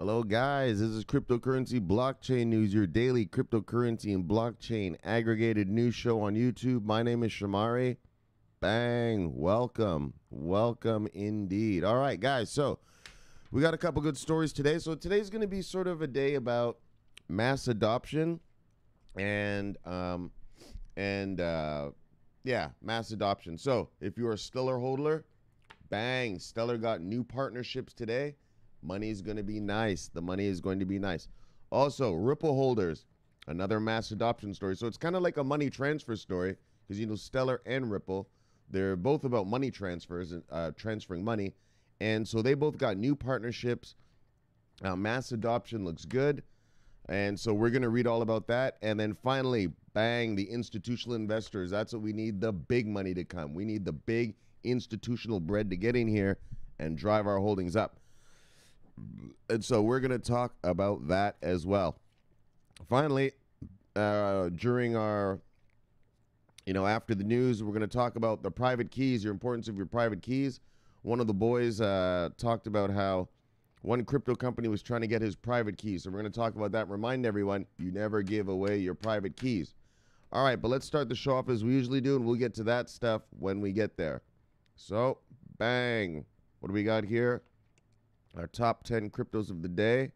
Hello, guys. This is Cryptocurrency Blockchain News, your daily cryptocurrency and blockchain aggregated news show on YouTube. My name is Shamari. Bang. Welcome. Welcome indeed. All right, guys. So we got a couple good stories today. So today's going to be sort of a day about mass adoption and mass adoption. So if you're a Stellar holder, bang, Stellar got new partnerships today. Money is going to be nice. The money is going to be nice. Also, Ripple holders, another mass adoption story. So it's kind of like a money transfer story because, you know, Stellar and Ripple, they're both about money transfers and transferring money. And so they both got new partnerships. Mass adoption looks good. And so we're going to read all about that. And then finally, bang, the institutional investors. That's what we need, the big money to come. We need the big institutional bread to get in here and drive our holdings up. And so we're going to talk about that as well. Finally, during our, after the news, we're going to talk about the private keys, your importance of your private keys. One of the boys talked about how one crypto company was trying to get his private keys. So we're going to talk about that. Remind everyone, you never give away your private keys. All right, but let's start the show off as we usually do, and we'll get to that stuff when we get there. So, bang. What do we got here? Our top 10 cryptos of the day.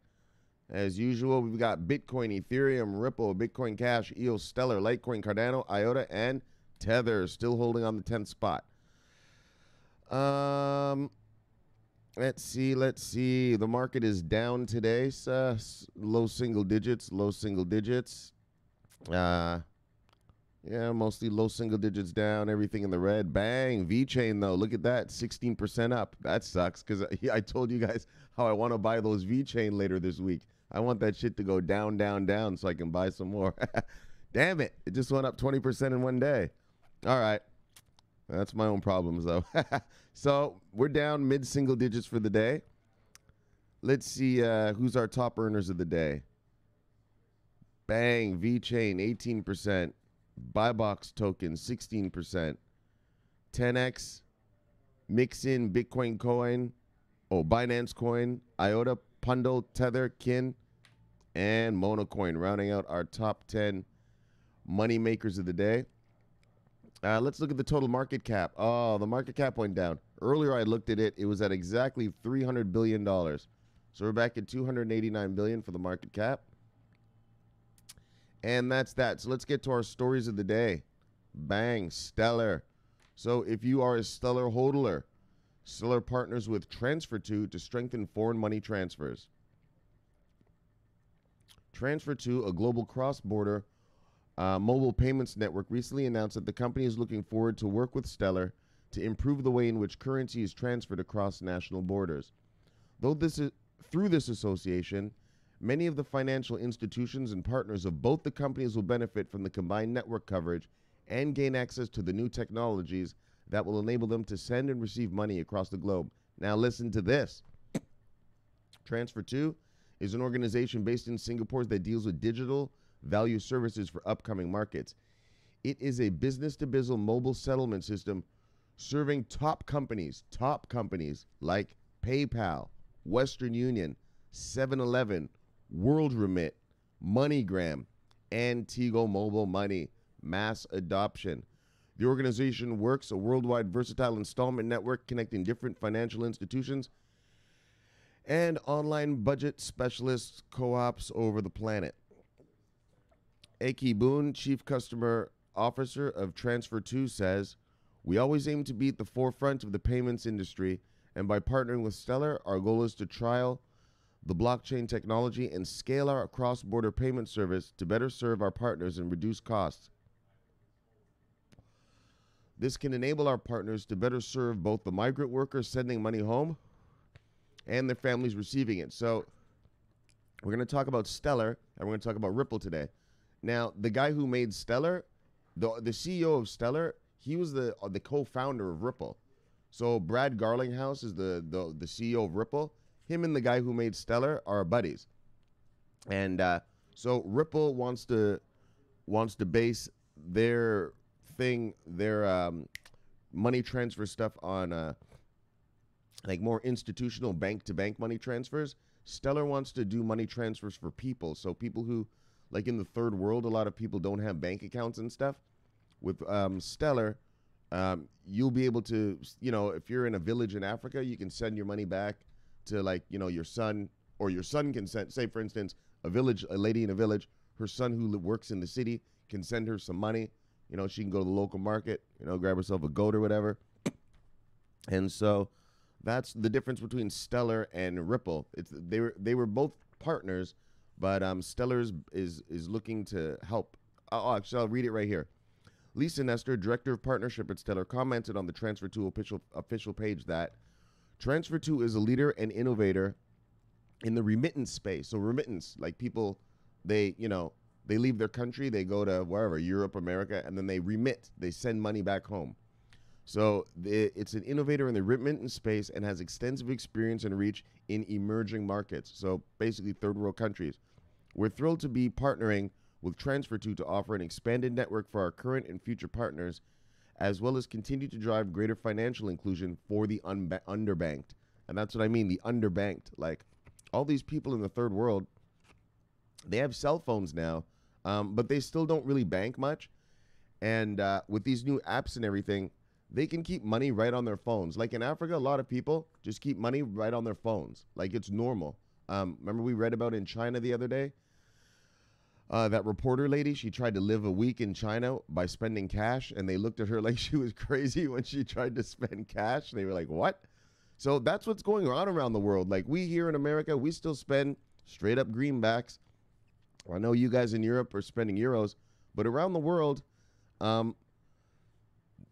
As usual, we've got Bitcoin, Ethereum, Ripple, Bitcoin Cash, EOS, Stellar, Litecoin, Cardano, IOTA, and Tether still holding on the 10th spot. Let's see. The market is down today. Low single digits. Yeah, mostly low single digits down, everything in the red. Bang, V-Chain though, look at that, 16% up. That sucks because I told you guys how I want to buy those V-Chain later this week. I want that shit to go down, down, down so I can buy some more. Damn it, it just went up 20% in one day. All right, that's my own problems though. So we're down mid-single digits for the day. Let's see who's our top earners of the day. Bang, V-Chain, 18%. Buybox token, 16%. 10x, Mixin, Bitcoin coin, Binance coin, IOTA, Pundle, Tether, Kin, and Monocoin, rounding out our top 10 money makers of the day. Let's look at the total market cap. Oh, the market cap went down. Earlier I looked at it. It was at exactly $300 billion. So we're back at $289 billion for the market cap. And that's that. So let's get to our stories of the day. Bang, Stellar. So if you are a Stellar holder, Stellar partners with TransferTo to strengthen foreign money transfers. TransferTo, a global cross-border mobile payments network, recently announced that the company is looking forward to work with Stellar to improve the way in which currency is transferred across national borders. Through this association, many of the financial institutions and partners of both the companies will benefit from the combined network coverage and gain access to the new technologies that will enable them to send and receive money across the globe. Now listen to this. TransferTo is an organization based in Singapore that deals with digital value services for upcoming markets. It is a business-to-business mobile settlement system serving top companies like PayPal, Western Union, 7-Eleven, World Remit, MoneyGram, and Tigo Mobile Money. Mass adoption. The organization works a worldwide versatile installment network connecting different financial institutions and online budget specialists co-ops over the planet. Aki Boone, Chief Customer Officer of TransferTo, says, "We always aim to be at the forefront of the payments industry, and by partnering with Stellar, our goal is to trial the blockchain technology and scale our cross-border payment service to better serve our partners and reduce costs. This can enable our partners to better serve both the migrant workers sending money home and their families receiving it." So we're going to talk about Stellar and we're going to talk about Ripple today. Now, the guy who made Stellar, the CEO of Stellar, he was the co-founder of Ripple. So Brad Garlinghouse is the CEO of Ripple. Him and the guy who made Stellar are buddies. And so Ripple wants to base their money transfer stuff on like more institutional bank-to-bank money transfers. Stellar wants to do money transfers for people. So people who, like in the third world, a lot of people don't have bank accounts and stuff. With Stellar, you'll be able to, if you're in a village in Africa, you can send your money back to your son, or your son can send, say for instance, a lady in a village, her son who works in the city can send her some money. She can go to the local market, grab herself a goat or whatever. And so that's the difference between Stellar and Ripple. They were both partners, but Stellar is looking to help. Actually, I'll read it right here. Lisa Nestor, Director of Partnership at Stellar, commented on the TransferTo official page that TransferTo is a leader and innovator in the remittance space. So remittance, like people, they leave their country, they go to wherever, Europe, America, and then they remit, they send money back home. So it's an innovator in the remittance space and has extensive experience and reach in emerging markets. So basically third world countries. We're thrilled to be partnering with TransferTo to offer an expanded network for our current and future partners, as well as continue to drive greater financial inclusion for the underbanked. And that's what I mean, the underbanked. Like all these people in the third world, they have cell phones now, but they still don't really bank much. And with these new apps and everything, they can keep money right on their phones. Like in Africa, a lot of people just keep money right on their phones. Like it's normal. Remember we read about in China the other day? That reporter lady, she tried to live a week in China by spending cash, and they looked at her like she was crazy when she tried to spend cash. They were like, what? So that's what's going on around the world. Like we here in America, we still spend straight up greenbacks. I know you guys in Europe are spending euros, but around the world,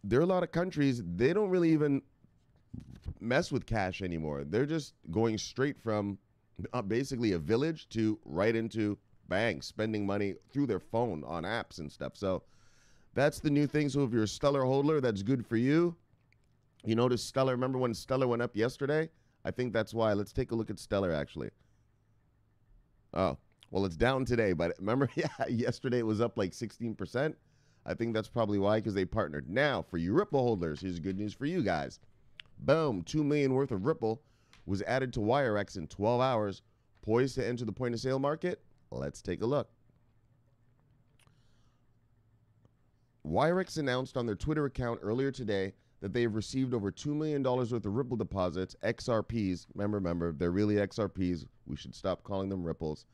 there are a lot of countries, they don't really even mess with cash anymore. They're just going straight from basically a village to right into banks, spending money through their phone on apps and stuff. So that's the new thing. So if you're a Stellar holder, that's good for you. You notice Stellar, remember when Stellar went up yesterday? I think that's why. Let's take a look at Stellar actually. Oh, well, it's down today, but remember, yeah, yesterday it was up like 16%. I think that's probably why, because they partnered. Now, for you Ripple holders, here's good news for you guys. Boom, $2 million worth of Ripple was added to Wirex in 12 hours, poised to enter the point-of-sale market. Let's take a look. Wirex announced on their Twitter account earlier today that they have received over $2 million worth of Ripple deposits, XRPs. Remember, they're really XRPs. We should stop calling them Ripples.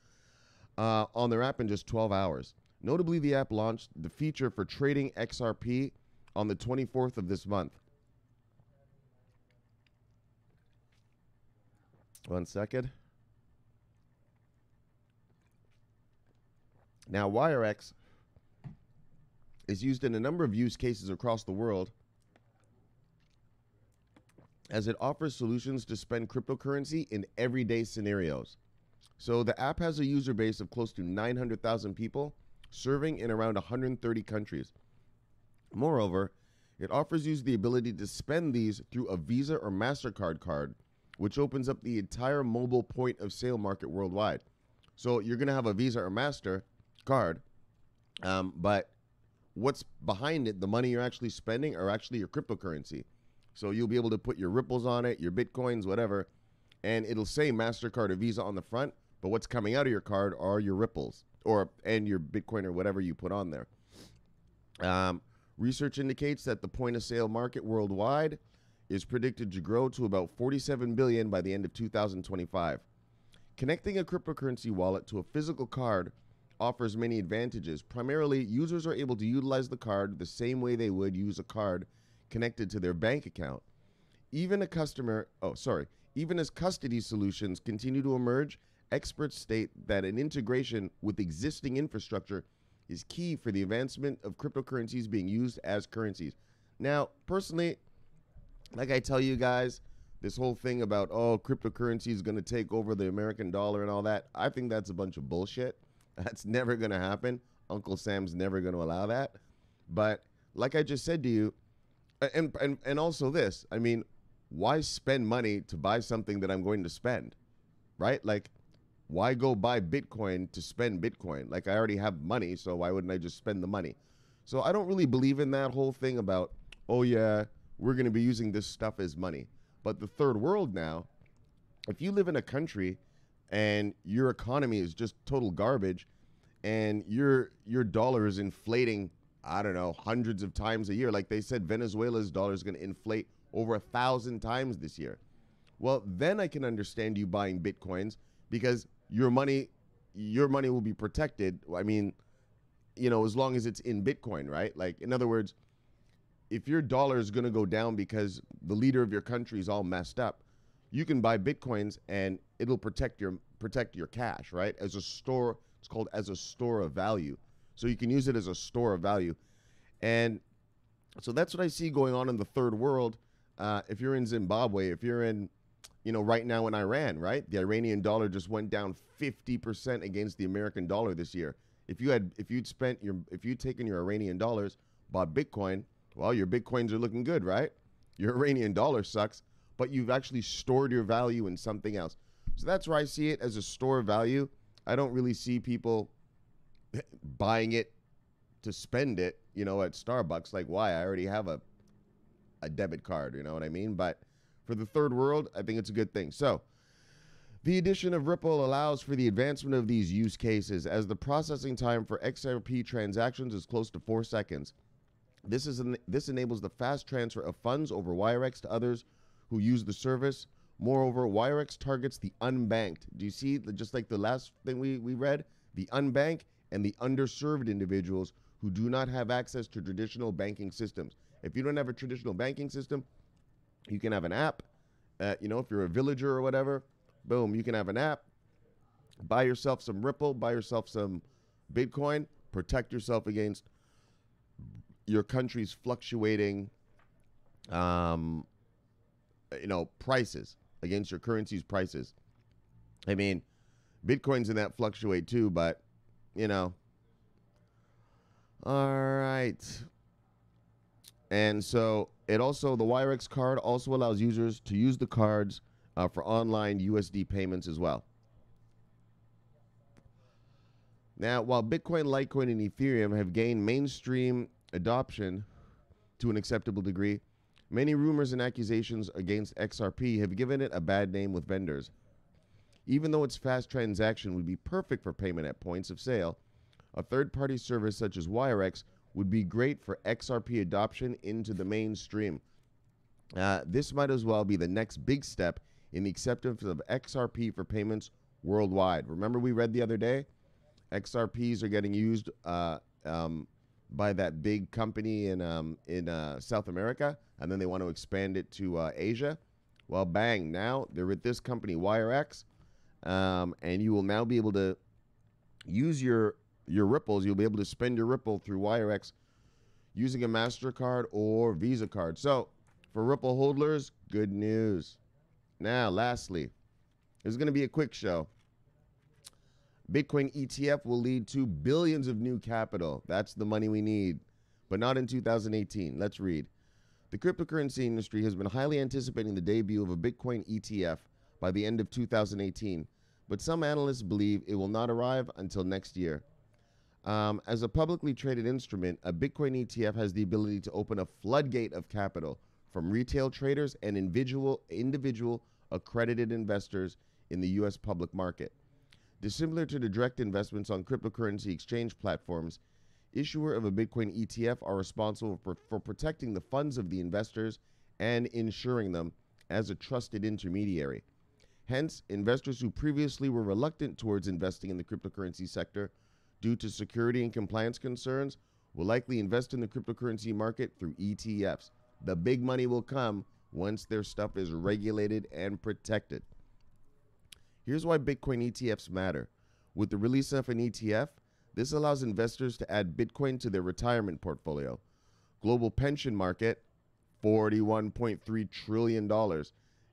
On their app in just 12 hours. Notably, the app launched the feature for trading XRP on the 24th of this month. One second. Now, Wirex is used in a number of use cases across the world as it offers solutions to spend cryptocurrency in everyday scenarios. So the app has a user base of close to 900,000 people, serving in around 130 countries. Moreover, it offers you the ability to spend these through a Visa or MasterCard card, which opens up the entire mobile point of sale market worldwide. So you're going to have a Visa or MasterCard, but what's behind it, the money you're actually spending, are actually your cryptocurrency. So you'll be able to put your Ripples on it, your Bitcoins, whatever, and it'll say MasterCard or Visa on the front, but what's coming out of your card are your Ripples and your Bitcoin or whatever you put on there. Research indicates that the point-of-sale market worldwide is predicted to grow to about $47 billion by the end of 2025. Connecting a cryptocurrency wallet to a physical card offers many advantages. Primarily, users are able to utilize the card the same way they would use a card connected to their bank account. Even as custody solutions continue to emerge, experts state that an integration with existing infrastructure is key for the advancement of cryptocurrencies being used as currencies. Now, personally, like I tell you guys, this whole thing about, cryptocurrency is going to take over the American dollar and all that, I think that's a bunch of bullshit. That's never going to happen. Uncle Sam's never going to allow that. But like I just said to you, and also this, I mean, why spend money to buy something that I'm going to spend, right? Like, why go buy Bitcoin to spend Bitcoin? Like, I already have money, so why wouldn't I just spend the money? So I don't really believe in that whole thing about, oh yeah, we're going to be using this stuff as money. But the third world now, if you live in a country and your economy is just total garbage, and your dollar is inflating, I don't know, hundreds of times a year. Like they said, Venezuela's dollar is going to inflate over 1,000 times this year. Well, then I can understand you buying Bitcoins, because your money will be protected. I mean, as long as it's in Bitcoin, right? Like, in other words, if your dollar is going to go down because the leader of your country is all messed up, you can buy Bitcoins and it'll protect your cash, right? As a store, it's called as a store of value. So you can use it as a store of value. And so that's what I see going on in the third world. If you're in Zimbabwe, if you're in, right now in Iran, right? The Iranian dollar just went down 50% against the American dollar this year. If you'd taken your Iranian dollars, bought Bitcoin, well, your Bitcoins are looking good, right? Your Iranian dollar sucks, but you've actually stored your value in something else. So that's where I see it, as a store of value. I don't really see people buying it to spend it, at Starbucks. Like, why? I already have a debit card, you know what I mean? But for the third world, I think it's a good thing. So the addition of Ripple allows for the advancement of these use cases, as the processing time for XRP transactions is close to 4 seconds. This enables the fast transfer of funds over Wirex to others who use the service. Moreover, Wirex targets the unbanked. Do you see, just like the last thing we read, the unbanked and the underserved individuals who do not have access to traditional banking systems. If you don't have a traditional banking system, you can have an app. If you're a villager or whatever, boom, you can have an app. Buy yourself some Ripple, buy yourself some Bitcoin, protect yourself against your country's fluctuating, prices, against your currency's prices. I mean, Bitcoins in that fluctuate too, but, all right. And so the Wirex card also allows users to use the cards for online USD payments as well. Now, while Bitcoin, Litecoin, and Ethereum have gained mainstream adoption to an acceptable degree, many rumors and accusations against XRP have given it a bad name with vendors. Even though its fast transaction would be perfect for payment at points of sale, a third-party service such as Wirex would be great for XRP adoption into the mainstream. This might as well be the next big step in the acceptance of XRP for payments worldwide. Remember, we read the other day, XRPs are getting used by that big company in South America, and then they want to expand it to Asia. Well, bang, now they're with this company, Wirex, and you will now be able to use your Ripples. You'll be able to spend your Ripple through Wirex using a MasterCard or Visa card. So for Ripple holders, good news. Now, lastly, this is going to be a quick show. Bitcoin ETF will lead to billions of new capital. That's the money we need, but not in 2018. Let's read. The cryptocurrency industry has been highly anticipating the debut of a Bitcoin ETF by the end of 2018, but some analysts believe it will not arrive until next year. As a publicly traded instrument, a Bitcoin ETF has the ability to open a floodgate of capital from retail traders and individual accredited investors in the U.S. public market. Dissimilar to the direct investments on cryptocurrency exchange platforms, issuers of a Bitcoin ETF are responsible for protecting the funds of the investors and insuring them as a trusted intermediary. Hence, investors who previously were reluctant towards investing in the cryptocurrency sector due to security and compliance concerns will likely invest in the cryptocurrency market through ETFs. The big money will come once their stuff is regulated and protected. Here's why Bitcoin ETFs matter. With the release of an ETF, this allows investors to add Bitcoin to their retirement portfolio. Global pension market, $41.3 trillion.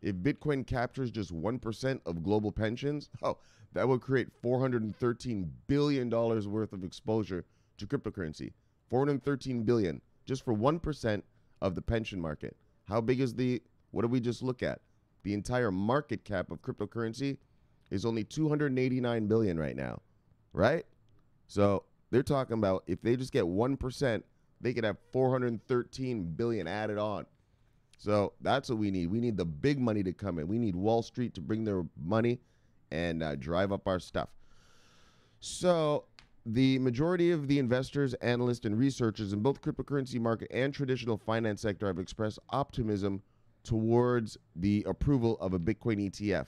If Bitcoin captures just 1% of global pensions, that would create $413 billion worth of exposure to cryptocurrency. $413 billion just for 1% of the pension market. How big is what did we just look at? The entire market cap of cryptocurrency is only $289 billion right now, right? So they're talking about if they just get 1%, they could have $413 billion added on. So that's what we need. We need the big money to come in. We need Wall Street to bring their money and drive up our stuff. So the majority of the investors, analysts, and researchers in both cryptocurrency market and traditional finance sector have expressed optimism towards the approval of a Bitcoin ETF.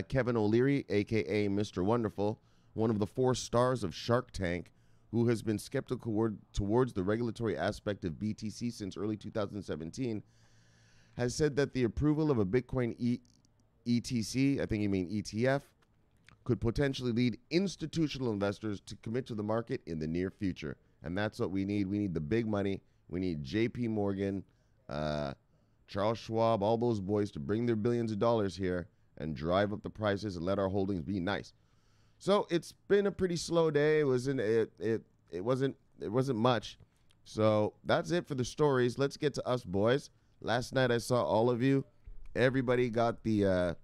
Kevin O'Leary, a.k.a. Mr. Wonderful, one of the 4 stars of Shark Tank, who has been skeptical towards the regulatory aspect of BTC since early 2017, has said that the approval of a Bitcoin ETC, I think you mean ETF, could potentially lead institutional investors to commit to the market in the near future. And that's what we need. We need the big money. We need JP Morgan, Charles Schwab, all those boys to bring their billions of dollars here and drive up the prices and let our holdings be nice. So it's been a pretty slow day. It wasn't much. So that's it for the stories. Let's get to us, boys. Last night I saw all of you. Everybody got the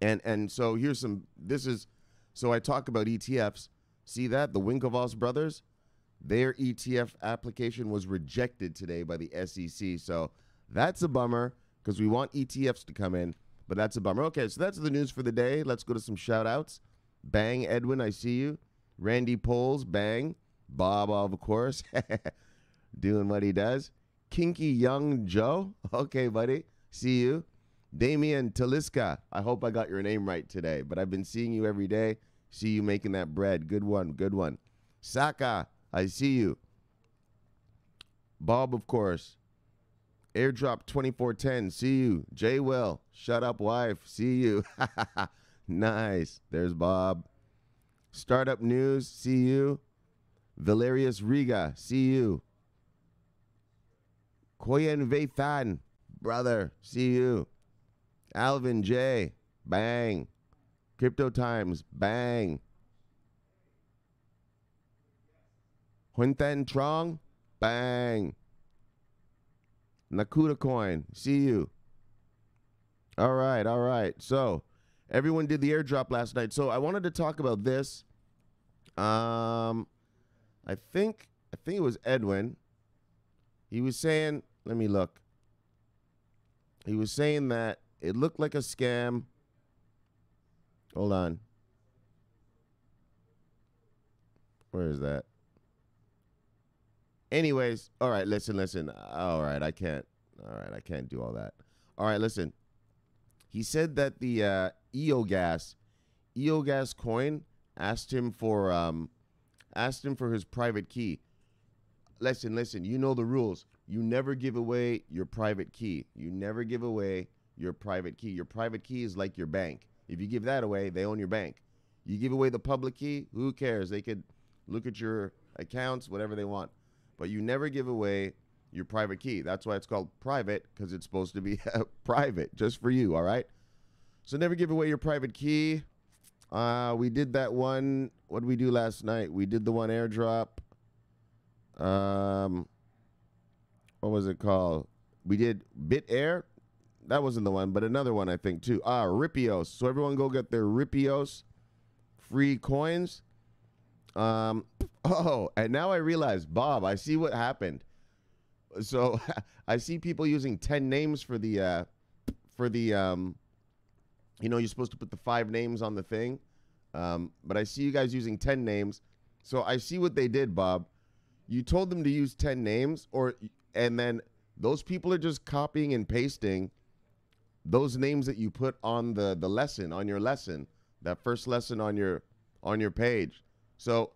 and so here's some. So I talk about ETFs. See that? The Winklevoss brothers, their ETF application was rejected today by the SEC. So that's a bummer because we want ETFs to come in, but that's a bummer. Okay, so that's the news for the day. Let's go to some shout outs. Bang, Edwin, I see you. Randy Poles, bang. Bob, of course, doing what he does. Kinky Young Joe, okay, buddy, see you. Damian Taliska, I hope I got your name right today, but I've been seeing you every day. See you making that bread. Good one, good one. Saka, I see you. Bob, of course. Airdrop 2410, see you. J Will, shut up, wife, see you. Nice. There's Bob. Startup News, see you. Valerius Riga, see you. Koyen Vethan, brother, see you. Alvin J, bang. Crypto Times, bang. Hunthan Trong, bang. Nakuda Coin, see you. All right. So everyone did the airdrop last night. So I wanted to talk about this. I think it was Edwin. He was saying, let me look. He was saying that it looked like a scam. Hold on. Where is that? Anyways, all right, listen. All right, I can't do all that. All right, listen. He said that the EOGAS coin asked him for his private key. Listen, you know the rules. You never give away your private key. You never give away your private key. Your private key is like your bank. If you give that away, they own your bank. You give away the public key, who cares? They could look at your accounts, whatever they want. But you never give away your private key. That's why it's called private, because it's supposed to be private, just for you, all right? So never give away your private key. We did that one. What did we do last night? We did the one airdrop. What was it called? We did BitAir. That wasn't the one, but another one I think too. Ripios. So everyone go get their Ripios free coins. And now I realize, Bob, I see what happened. So I see people using 10 names for the you're supposed to put the 5 names on the thing. But I see you guys using 10 names. So I see what they did, Bob. You told them to use 10 names, and then those people are just copying and pasting those names that you put on the lesson, on your lesson, that first lesson on your page. So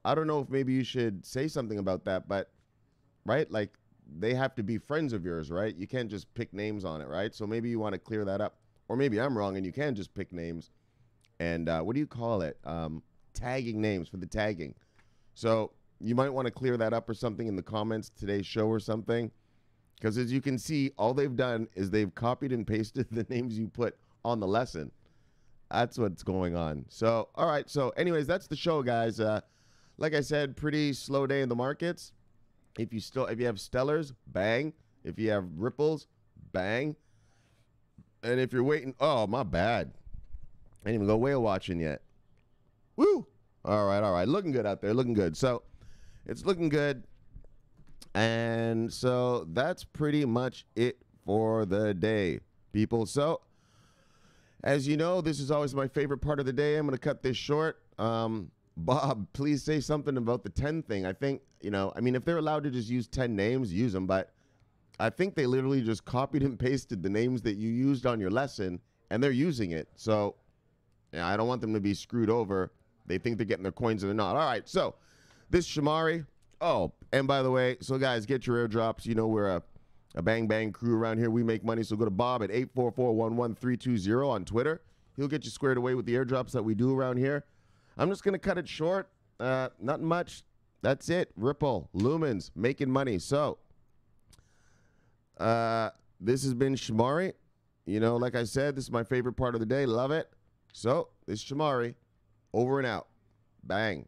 I don't know if maybe you should say something about that, but right, like they have to be friends of yours, right? You can't just pick names on it, right? So maybe you want to clear that up, or maybe I'm wrong and you can just pick names and what do you call it? Tagging names for the tagging. So you might want to clear that up or something in the comments today's show or something. Because as you can see, all they've done is they've copied and pasted the names you put on the lesson. That's what's going on. So, all right. So anyways, that's the show, guys. Like I said, pretty slow day in the markets. If you have Stellars, bang. If you have Ripples, bang. And if you're waiting, oh, my bad. I didn't even go whale watching yet. Woo! All right. Looking good out there. Looking good. So it's looking good. And so that's pretty much it for the day, people. So As you know, this is always my favorite part of the day. I'm going to cut this short. Bob, please say something about the 10 thing. I think, I mean, if they're allowed to just use 10 names, use them. But I think they literally just copied and pasted the names that you used on your lesson, and they're using it. So yeah, I don't want them to be screwed over. They think they're getting their coins and they're not. All right, so this Shamari. Oh, and by the way, so guys, get your airdrops. We're a bang bang crew around here. We make money. So go to Bob at 844-11320 on Twitter. He'll get you squared away with the airdrops that we do around here. I'm just going to cut it short. Not much. That's it. Ripple, Lumens, making money. So this has been Shamari. Like I said, this is my favorite part of the day. Love it. So this is Shamari. Over and out. Bang.